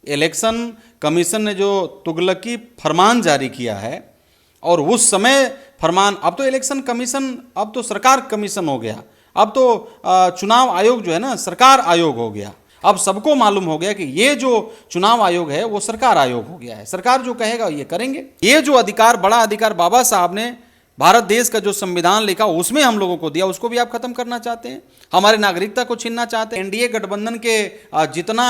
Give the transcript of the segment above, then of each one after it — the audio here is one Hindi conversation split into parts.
इलेक्शन कमीशन ने जो तुगलकी फरमान जारी किया है, और उस समय फरमान, अब तो इलेक्शन कमीशन, अब तो सरकार कमीशन हो गया, अब तो चुनाव आयोग जो है ना सरकार आयोग हो गया। अब सबको मालूम हो गया कि ये जो चुनाव आयोग है वो सरकार आयोग हो गया है, सरकार जो कहेगा ये करेंगे। ये जो अधिकार, बड़ा अधिकार बाबा साहब ने भारत देश का जो संविधान लिखा उसमें हम लोगों को दिया, उसको भी आप खत्म करना चाहते हैं, हमारी नागरिकता को छीनना चाहते हैं। एनडीए गठबंधन के जितना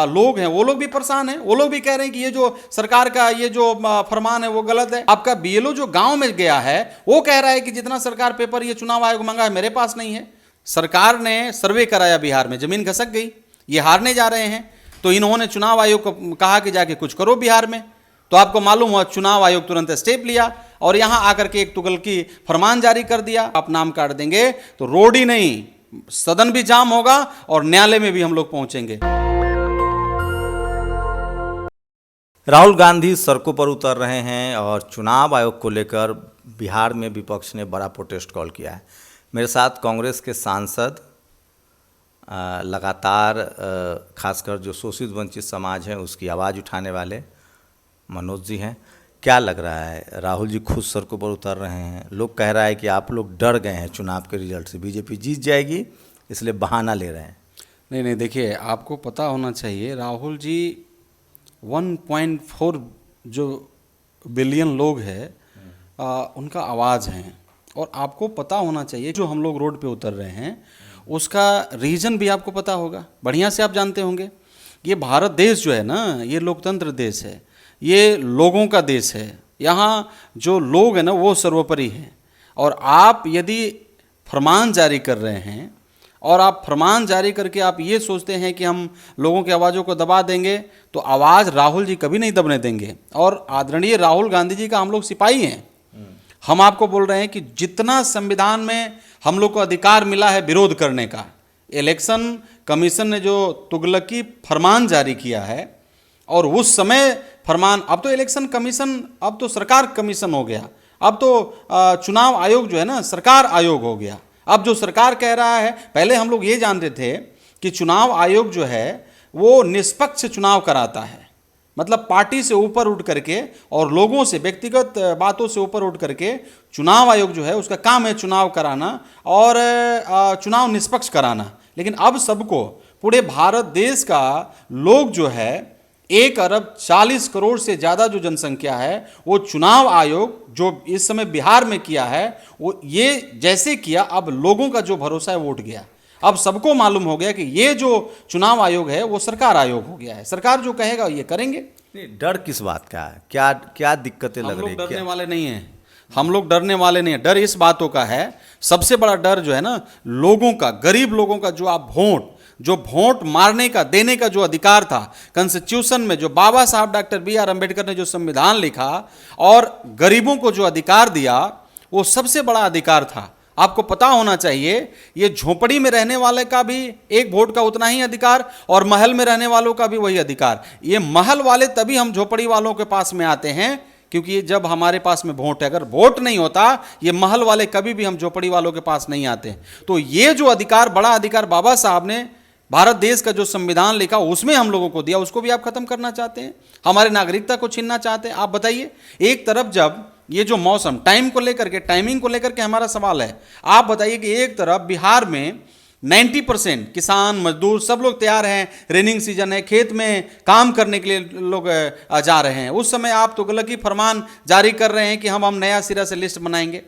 लोग हैं वो लोग भी परेशान हैं, वो लोग भी कह रहे हैं कि ये जो सरकार का ये जो फरमान है वो गलत है। आपका बीएलओ जो गांव में गया है वो कह रहा है कि जितना सरकार पेपर ये चुनाव आयोग मांगा है मेरे पास नहीं है। सरकार ने सर्वे कराया बिहार में, जमीन खसक गई, ये हारने जा रहे हैं, तो इन्होंने चुनाव आयोग को कहा कि जाके कुछ करो बिहार में, तो आपको मालूम हुआ चुनाव आयोग तुरंत स्टेप लिया और यहां आकर के एक तुगलकी फरमान जारी कर दिया। आप नाम काट देंगे तो रोड ही नहीं, सदन भी जाम होगा और न्यायालय में भी हम लोग पहुंचेंगे। राहुल गांधी सड़कों पर उतर रहे हैं और चुनाव आयोग को लेकर बिहार में विपक्ष ने बड़ा प्रोटेस्ट कॉल किया है। मेरे साथ कांग्रेस के सांसद लगातार खासकर जो शोषित वंचित समाज है उसकी आवाज़ उठाने वाले मनोज जी हैं। क्या लग रहा है, राहुल जी खुद सड़कों पर उतर रहे हैं, लोग कह रहा है कि आप लोग डर गए हैं चुनाव के रिजल्ट से, बीजेपी जीत जाएगी इसलिए बहाना ले रहे हैं। नहीं, देखिए आपको पता होना चाहिए राहुल जी 1.4 जो बिलियन लोग हैं उनका आवाज़ है, और आपको पता होना चाहिए जो हम लोग रोड पे उतर रहे हैं उसका रीज़न भी आपको पता होगा, बढ़िया से आप जानते होंगे। ये भारत देश जो है ना, ये लोकतंत्र देश है, ये लोगों का देश है, यहाँ जो लोग हैं ना वो सर्वोपरि हैं। और आप यदि फरमान जारी कर रहे हैं और आप फरमान जारी करके आप ये सोचते हैं कि हम लोगों की आवाज़ों को दबा देंगे, तो आवाज़ राहुल जी कभी नहीं दबने देंगे। और आदरणीय राहुल गांधी जी का हम लोग सिपाही हैं। हम आपको बोल रहे हैं कि जितना संविधान में हम लोग को अधिकार मिला है विरोध करने का, इलेक्शन कमीशन ने जो तुगलकी फरमान जारी किया है, और उस समय फरमान, अब तो इलेक्शन कमीशन, अब तो सरकार कमीशन हो गया, अब तो चुनाव आयोग जो है ना सरकार आयोग हो गया। अब जो सरकार कह रहा है, पहले हम लोग ये जानते थे कि चुनाव आयोग जो है वो निष्पक्ष चुनाव कराता है, मतलब पार्टी से ऊपर उठ करके और लोगों से, व्यक्तिगत बातों से ऊपर उठ करके चुनाव आयोग जो है उसका काम है चुनाव कराना और चुनाव निष्पक्ष कराना। लेकिन अब सबको, पूरे भारत देश का लोग जो है 1 अरब 40 करोड़ से ज़्यादा जो जनसंख्या है, वो चुनाव आयोग जो इस समय बिहार में किया है वो ये जैसे किया, अब लोगों का जो भरोसा है वो उठ गया। अब सबको मालूम हो गया कि ये जो चुनाव आयोग है वो सरकार आयोग हो गया है, सरकार जो कहेगा ये करेंगे। डर किस बात का है, क्या क्या दिक्कतें लग रही है? हम लोग डरने वाले नहीं हैं, हम लोग डरने वाले नहीं हैं। डर इस बातों का है, सबसे बड़ा डर जो है ना लोगों का, गरीब लोगों का, जो आप वोट मारने का, देने का जो अधिकार था कॉन्स्टिट्यूशन में, जो बाबा साहब डॉक्टर BR अम्बेडकर ने जो संविधान लिखा और गरीबों को जो अधिकार दिया, वो सबसे बड़ा अधिकार था। आपको पता होना चाहिए ये झोपड़ी में रहने वाले का भी एक वोट का उतना ही अधिकार और महल में रहने वालों का भी वही अधिकार। ये महल वाले तभी हम झोपड़ी वालों के पास में आते हैं क्योंकि जब हमारे पास में वोट है, अगर वोट नहीं होता ये महल वाले कभी भी हम झोपड़ी वालों के पास नहीं आते। तो ये जो अधिकार, बड़ा अधिकार बाबा साहब ने भारत देश का जो संविधान लिखा उसमें हम लोगों को दिया, उसको भी आप खत्म करना चाहते हैं, हमारी नागरिकता को छीनना चाहते हैं। आप बताइए, एक तरफ जब ये जो मौसम, टाइमिंग को लेकर के हमारा सवाल है, आप बताइए कि एक तरफ बिहार में 90% किसान मजदूर सब लोग तैयार हैं, रेनिंग सीजन है, खेत में काम करने के लिए लोग जा रहे हैं, उस समय आप तुगलकी फरमान जारी कर रहे हैं कि हम नया सिरा से लिस्ट बनाएंगे।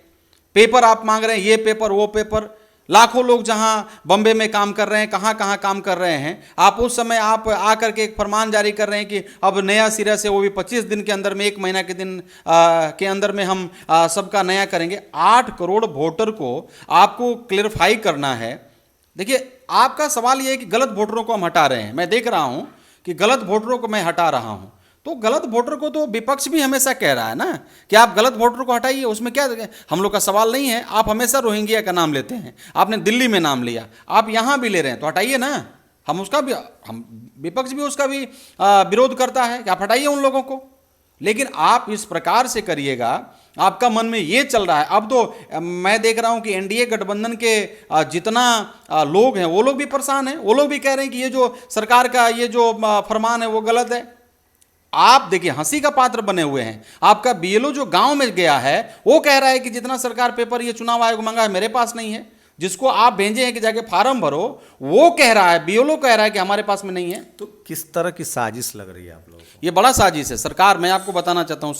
पेपर आप मांग रहे हैं, ये पेपर वो पेपर, लाखों लोग जहां बम्बे में काम कर रहे हैं, कहां कहां काम कर रहे हैं, आप उस समय आप आकर के एक फरमान जारी कर रहे हैं कि अब नया सिरा से, वो भी 25 दिन के अंदर में, 1 महीना के दिन के अंदर में हम सबका नया करेंगे। 8 करोड़ वोटर को आपको क्लेरिफाई करना है। देखिए, आपका सवाल ये है कि गलत वोटरों को हम हटा रहे हैं। मैं देख रहा हूं कि गलत वोटरों को मैं हटा रहा हूं, तो गलत वोटर को तो विपक्ष भी हमेशा कह रहा है ना कि आप गलत वोटर को हटाइए, उसमें क्या, हम लोग का सवाल नहीं है। आप हमेशा रोहिंग्या का नाम लेते हैं, आपने दिल्ली में नाम लिया, आप यहां भी ले रहे हैं, तो हटाइए ना। हम विपक्ष भी उसका भी विरोध करता है कि आप हटाइए उन लोगों को। लेकिन आप इस प्रकार से करिएगा, आपका मन में ये चल रहा है। अब तो मैं देख रहा हूं कि एनडीए गठबंधन के जितना लोग हैं वो लोग भी परेशान हैं, वो लोग भी कह रहे हैं कि ये जो सरकार का ये जो फरमान है वो गलत है। आप देखिए हंसी का पात्र बने हुए हैं। आपका बीएलओ जो गांव में गया है वो कह रहा है कि जितना सरकार पेपर ये चुनाव आयोग मांगा है मेरे पास नहीं है। जिसको आप भेजे हैं कि जाके फार्म भरो, वो कह रहा है, बीएलओ कह रहा है कि हमारे पास में नहीं है। तो किस तरह की साजिश लग रही है आप लोगों को? ये बड़ा साजिश है। सरकार, मैं आपको बताना चाहता हूं,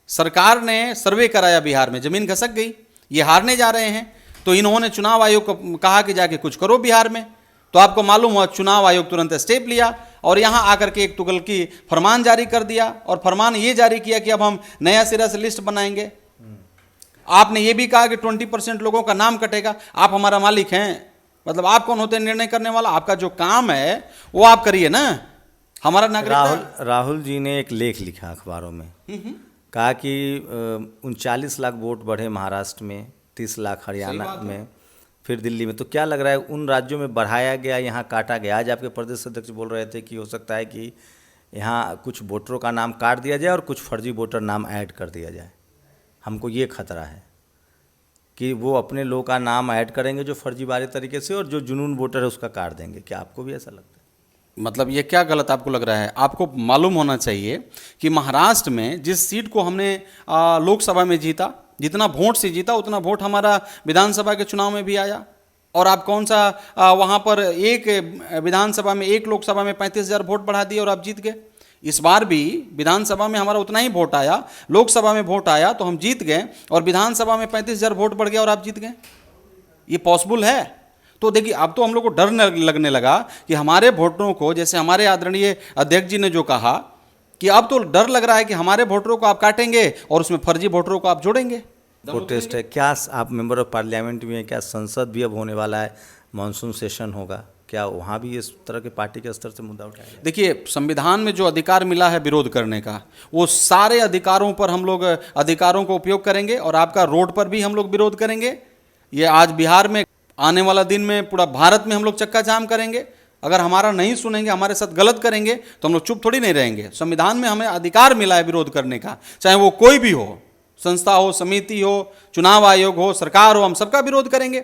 सरकार ने सर्वे कराया बिहार में, जमीन खसक गई, ये हारने जा रहे हैं। तो इन्होंने चुनाव आयोग को कहा कि जाके कुछ करो बिहार में। तो आपको मालूम हुआ चुनाव आयोग तुरंत स्टेप लिया और यहां आकर के एक तुगल की फरमान जारी कर दिया। और फरमान ये जारी किया कि अब हम नया सिरा से लिस्ट बनाएंगे। आपने ये भी कहा कि 20% लोगों का नाम कटेगा। आप हमारा मालिक हैं, मतलब आप कौन होते हैं निर्णय करने वाला? आपका जो काम है वो आप करिए ना। हमारा नागरिक राहुल जी ने एक लेख लिखा अखबारों में, कहा कि 39 लाख वोट बढ़े महाराष्ट्र में, 30 लाख हरियाणा में, फिर दिल्ली में। तो क्या लग रहा है उन राज्यों में बढ़ाया गया, यहाँ काटा गया? आज आपके प्रदेश अध्यक्ष बोल रहे थे कि हो सकता है कि यहाँ कुछ वोटरों का नाम काट दिया जाए और कुछ फर्जी वोटर नाम ऐड कर दिया जाए। हमको ये खतरा है कि वो अपने लोगों का नाम ऐड करेंगे जो फर्जीवाड़े तरीके से, और जो जुनून वोटर है उसका काट देंगे। क्या आपको भी ऐसा लगता है? मतलब ये क्या गलत आपको लग रहा है? आपको मालूम होना चाहिए कि महाराष्ट्र में जिस सीट को हमने लोकसभा में जीता, जितना वोट से जीता उतना वोट हमारा विधानसभा के चुनाव में भी आया। और आप कौन सा वहाँ पर एक विधानसभा में, एक लोकसभा में 35,000 वोट बढ़ा दिए और आप जीत गए। इस बार भी विधानसभा में हमारा उतना ही वोट आया, लोकसभा में वोट आया तो हम जीत गए, और विधानसभा में 35,000 वोट बढ़ गया और आप जीत गए। ये पॉसिबल है? तो देखिए अब तो हम लोग को डर लगने लगा कि हमारे वोटरों को, जैसे हमारे आदरणीय अध्यक्ष जी ने जो कहा कि अब तो डर लग रहा है कि हमारे वोटरों को आप काटेंगे और उसमें फर्जी वोटरों को आप जोड़ेंगे। प्रोटेस्ट है क्या? आप मेंबर ऑफ पार्लियामेंट भी हैं, क्या संसद भी अब होने वाला है, मानसून सेशन होगा, क्या वहाँ भी इस तरह के पार्टी के स्तर से मुद्दा उठाएंगे? देखिए संविधान में जो अधिकार मिला है विरोध करने का, वो सारे अधिकारों पर हम लोग अधिकारों को उपयोग करेंगे और आपका रोड पर भी हम लोग विरोध करेंगे। ये आज बिहार में, आने वाला दिन में पूरा भारत में हम लोग चक्का जाम करेंगे। अगर हमारा नहीं सुनेंगे, हमारे साथ गलत करेंगे तो हम लोग चुप थोड़ी नहीं रहेंगे। संविधान में हमें अधिकार मिला है विरोध करने का, चाहे वो कोई भी हो, संस्था हो, समिति हो, चुनाव आयोग हो, सरकार हो, हम सबका विरोध करेंगे।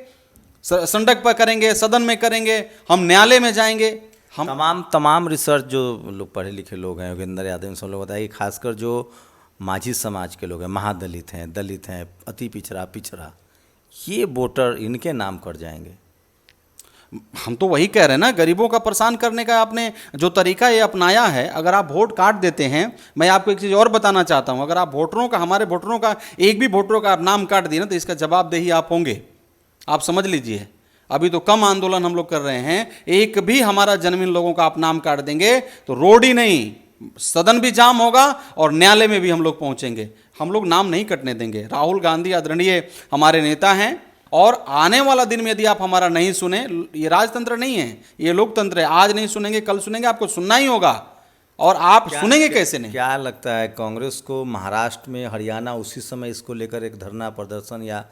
सड़क पर करेंगे, सदन में करेंगे, हम न्यायालय में जाएंगे। हम तमाम रिसर्च जो लोग पढ़े लिखे लोग हैं, योगेंद्र यादव इन सब लोग बताया कि खासकर जो माझी समाज के लोग हैं, महादलित हैं, दलित हैं, अति पिछड़ा, ये वोटर इनके नाम कर जाएंगे। हम तो वही कह रहे हैं ना, गरीबों का परेशान करने का आपने जो तरीका ये अपनाया है। अगर आप वोट काट देते हैं, मैं आपको एक चीज़ और बताना चाहता हूं, अगर आप वोटरों का, हमारे वोटरों का, एक भी वोटरों का आप नाम काट दिए ना तो इसका जवाबदेही आप होंगे। आप समझ लीजिए, अभी तो कम आंदोलन हम लोग कर रहे हैं, एक भी हमारा जन्महीन लोगों का आप नाम काट देंगे तो रोड ही नहीं, सदन भी जाम होगा और न्यायालय में भी हम लोग पहुंचेंगे। हम लोग नाम नहीं कटने देंगे। राहुल गांधी आदरणीय हमारे नेता हैं, और आने वाला दिन में यदि आप हमारा नहीं सुने, ये राजतंत्र नहीं है, ये लोकतंत्र है। आज नहीं सुनेंगे कल सुनेंगे, आपको सुनना ही होगा। और आप सुनेंगे कैसे नहीं? क्या लगता है कांग्रेस को महाराष्ट्र में, हरियाणा उसी समय इसको लेकर एक धरना प्रदर्शन या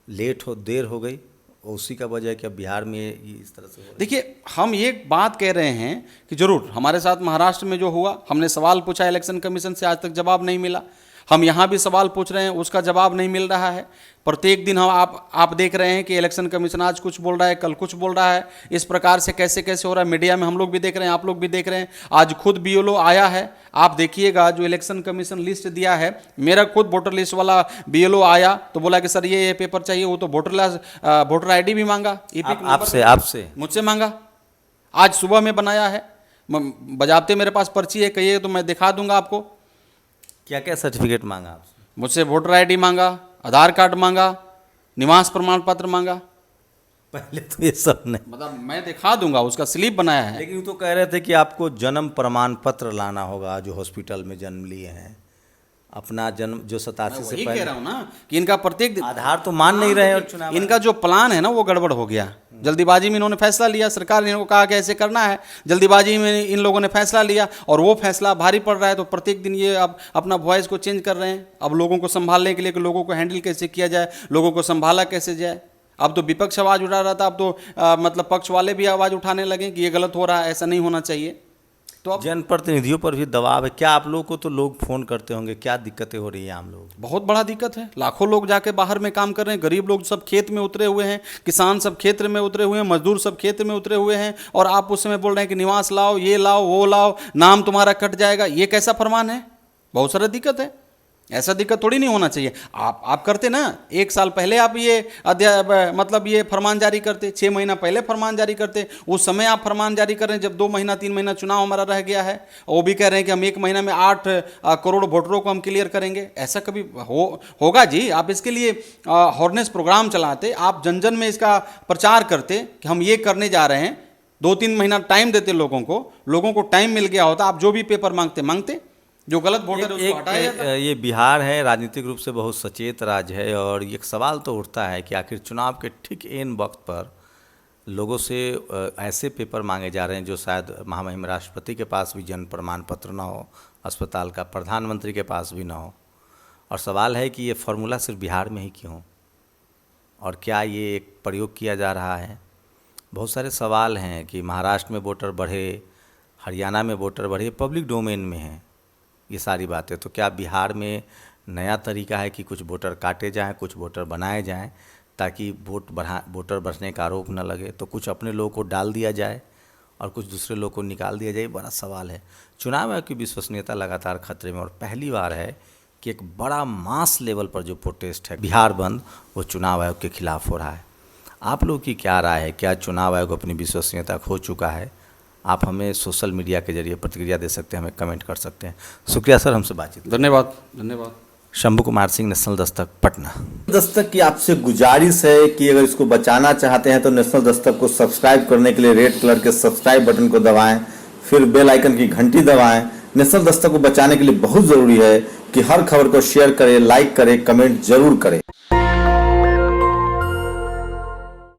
लेट हो, देर हो गई, उसी का वजह है कि अब बिहार में ये इस तरह से? देखिए हम ये बात कह रहे हैं कि जरूर हमारे साथ महाराष्ट्र में जो हुआ, हमने सवाल पूछा इलेक्शन कमीशन से, आज तक जवाब नहीं मिला। हम यहाँ भी सवाल पूछ रहे हैं, उसका जवाब नहीं मिल रहा है। प्रत्येक दिन हम आप देख रहे हैं कि इलेक्शन कमीशन आज कुछ बोल रहा है, कल कुछ बोल रहा है। इस प्रकार से कैसे कैसे हो रहा है, मीडिया में हम लोग भी देख रहे हैं, आप लोग भी देख रहे हैं। आज खुद बीएलओ आया है, आप देखिएगा जो इलेक्शन कमीशन लिस्ट दिया है, मेरा खुद वोटर लिस्ट वाला बीएलओ आया तो बोला कि सर ये पेपर चाहिए। वो तो वोटर ID भी मांगा, आपसे मुझसे मांगा, आज सुबह में बनाया है। बजाबते मेरे पास पर्ची है, कहिए तो मैं दिखा दूंगा आपको। क्या क्या सर्टिफिकेट मांगा आपसे? मुझसे वोटर ID मांगा, आधार कार्ड मांगा, निवास प्रमाण पत्र मांगा। पहले तो ये सब नहीं, मतलब मैं दिखा दूंगा, उसका स्लिप बनाया है। लेकिन तो कह रहे थे कि आपको जन्म प्रमाण पत्र लाना होगा, जो हॉस्पिटल में जन्म लिए हैं, अपना जन्म जो 87 से पहले। कह रहा हूँ ना कि इनका प्रत्येक आधार तो मान नहीं रहे, और चुनाव इनका जो प्लान है ना वो गड़बड़ हो गया। जल्दीबाजी में इन्होंने फैसला लिया, सरकार ने इनको कहा कि ऐसे करना है, जल्दीबाजी में इन लोगों ने फैसला लिया और वो फैसला भारी पड़ रहा है। तो प्रत्येक दिन ये अब अपना वॉइस को चेंज कर रहे हैं, अब लोगों को संभालने के लिए कि लोगों को हैंडल कैसे किया जाए, लोगों को संभाला कैसे जाए। अब तो विपक्ष आवाज़ उठा रहा था, अब तो मतलब पक्ष वाले भी आवाज़ उठाने लगे कि ये गलत हो रहा है, ऐसा नहीं होना चाहिए। तो अब जनप्रतिनिधियों पर भी दबाव है। क्या आप लोगों को तो लोग फोन करते होंगे, क्या दिक्कतें हो रही हैं आम लोग? बहुत बड़ा दिक्कत है, लाखों लोग जाके बाहर में काम कर रहे हैं, गरीब लोग सब खेत में उतरे हुए हैं, किसान सब खेत में उतरे हुए हैं, मजदूर सब खेत में उतरे हुए हैं, और आप उस समय बोल रहे हैं कि निवास लाओ, ये लाओ, वो लाओ, नाम तुम्हारा कट जाएगा। ये कैसा फरमान है? बहुत सारा दिक्कत है, ऐसा दिक्कत थोड़ी नहीं होना चाहिए। आप करते ना, 1 साल पहले आप ये मतलब ये फरमान जारी करते, 6 महीना पहले फरमान जारी करते। उस समय आप फरमान जारी कर रहे हैं जब 2 महीना 3 महीना चुनाव हमारा रह गया है, वो भी कह रहे हैं कि हम 1 महीना में 8 करोड़ वोटरों को हम क्लियर करेंगे। ऐसा कभी होगा जी? आप इसके लिए हॉर्नेस प्रोग्राम चलाते, आप जन जन में इसका प्रचार करते कि हम ये करने जा रहे हैं, 2-3 महीना टाइम देते लोगों को टाइम मिल गया होता, आप जो भी पेपर मांगते, जो गलत वोटर है उसको हटाया जाता। ये बिहार है, राजनीतिक रूप से बहुत सचेत राज्य है, और एक सवाल तो उठता है कि आखिर चुनाव के ठीक एन वक्त पर लोगों से ऐसे पेपर मांगे जा रहे हैं जो शायद महामहिम राष्ट्रपति के पास भी जन्म प्रमाण पत्र ना हो, अस्पताल का प्रधानमंत्री के पास भी ना हो। और सवाल है कि ये फार्मूला सिर्फ बिहार में ही क्यों, और क्या ये एक प्रयोग किया जा रहा है? बहुत सारे सवाल हैं कि महाराष्ट्र में वोटर बढ़े, हरियाणा में वोटर बढ़े, पब्लिक डोमेन में है ये सारी बातें। तो क्या बिहार में नया तरीका है कि कुछ वोटर काटे जाएं, कुछ वोटर बनाए जाएं, ताकि वोटर बढ़ने का आरोप न लगे? तो कुछ अपने लोगों को डाल दिया जाए और कुछ दूसरे लोगों को निकाल दिया जाए? बड़ा सवाल है। चुनाव आयोग की विश्वसनीयता लगातार खतरे में, और पहली बार है कि एक बड़ा मास लेवल पर जो प्रोटेस्ट है बिहार बंद, वो चुनाव आयोग के खिलाफ हो रहा है। आप लोग की क्या राय है? क्या चुनाव आयोग अपनी विश्वसनीयता खो चुका है? आप हमें सोशल मीडिया के जरिए प्रतिक्रिया दे सकते हैं, हमें कमेंट कर सकते हैं। शुक्रिया सर, हमसे बातचीत। धन्यवाद। शंभू कुमार सिंह, नेशनल दस्तक, पटना। दस्तक की आपसे गुजारिश है कि अगर इसको बचाना चाहते हैं तो नेशनल दस्तक को सब्सक्राइब करने के लिए रेड कलर के सब्सक्राइब बटन को दबाएं, फिर बेल आइकन की घंटी दबाएं। नेशनल दस्तक को बचाने के लिए बहुत जरूरी है कि हर खबर को शेयर करें, लाइक करें, कमेंट जरूर करें।